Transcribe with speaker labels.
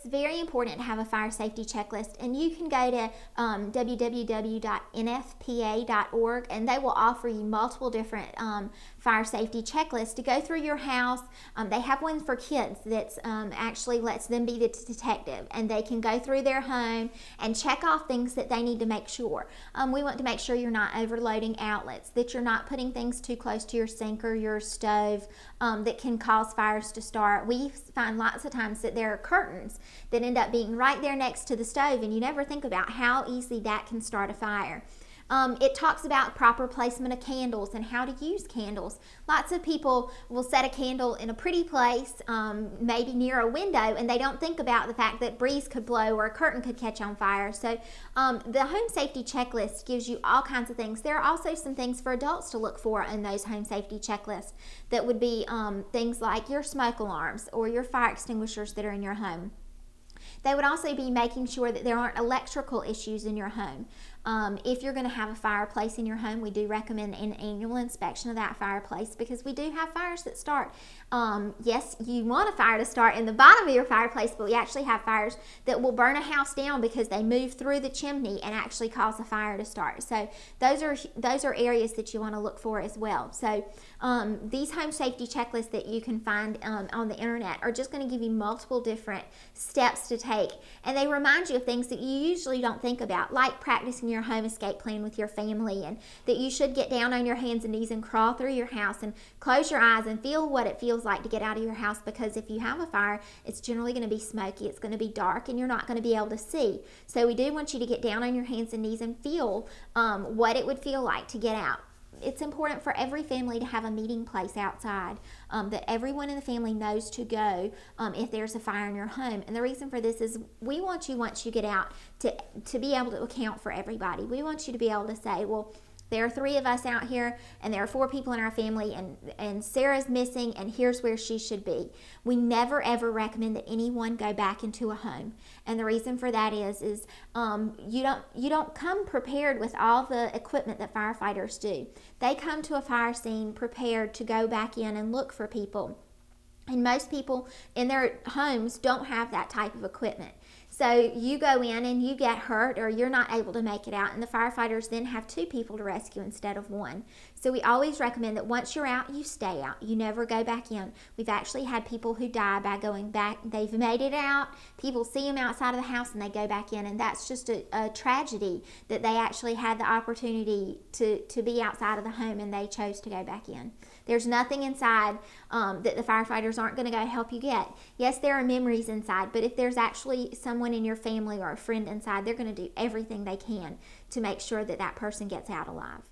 Speaker 1: very important to have a fire safety checklist, and you can go to www.nfpa.org, and they will offer you multiple different fire safety checklists to go through your house. They have one for kids that actually lets them be the detective, and they can go through their home and check off things that they need to make sure. We want to make sure you're not overloading outlets, that you're not putting things too close to your sink or your stove that can cause fires to start. We find lots of times that there are curtains that end up being right there next to the stove, and you never think about how easily that can start a fire. It talks about proper placement of candles and how to use candles. Lots of people will set a candle in a pretty place, maybe near a window, and they don't think about the fact that breeze could blow or a curtain could catch on fire. So the home safety checklist gives you all kinds of things. There are also some things for adults to look for in those home safety checklists that would be things like your smoke alarms or your fire extinguishers that are in your home. They would also be making sure that there aren't electrical issues in your home. If you're going to have a fireplace in your home, we do recommend an annual inspection of that fireplace, because we do have fires that start. Yes, you want a fire to start in the bottom of your fireplace, but we actually have fires that will burn a house down because they move through the chimney and actually cause a fire to start. So those are areas that you want to look for as well. So these home safety checklists that you can find on the internet are just going to give you multiple different steps to take, and they remind you of things that you usually don't think about, like practicing your home escape plan with your family, and that you should get down on your hands and knees and crawl through your house and close your eyes and feel what it feels like to get out of your house, because if you have a fire, it's generally going to be smoky, it's going to be dark, and you're not going to be able to see. So we do want you to get down on your hands and knees and feel what it would feel like to get out. It's important for every family to have a meeting place outside that everyone in the family knows to go if there's a fire in your home. And the reason for this is we want you, once you get out, to be able to account for everybody. We want you to be able to say, well, there are 3 of us out here, and there are 4 people in our family, and Sarah's missing, and here's where she should be. We never ever recommend that anyone go back into a home, and the reason for that is you don't come prepared with all the equipment that firefighters do. They come to a fire scene prepared to go back in and look for people, and most people in their homes don't have that type of equipment. So you go in and you get hurt, or you're not able to make it out, and the firefighters then have 2 people to rescue instead of 1. So we always recommend that once you're out, you stay out. You never go back in. We've actually had people who die by going back. They've made it out. People see them outside of the house and they go back in, and that's just a tragedy that they actually had the opportunity to be outside of the home and they chose to go back in. There's nothing inside that the firefighters aren't going to go help you get. Yes, there are memories inside, but if there's actually someone in your family or a friend inside, they're going to do everything they can to make sure that that person gets out alive.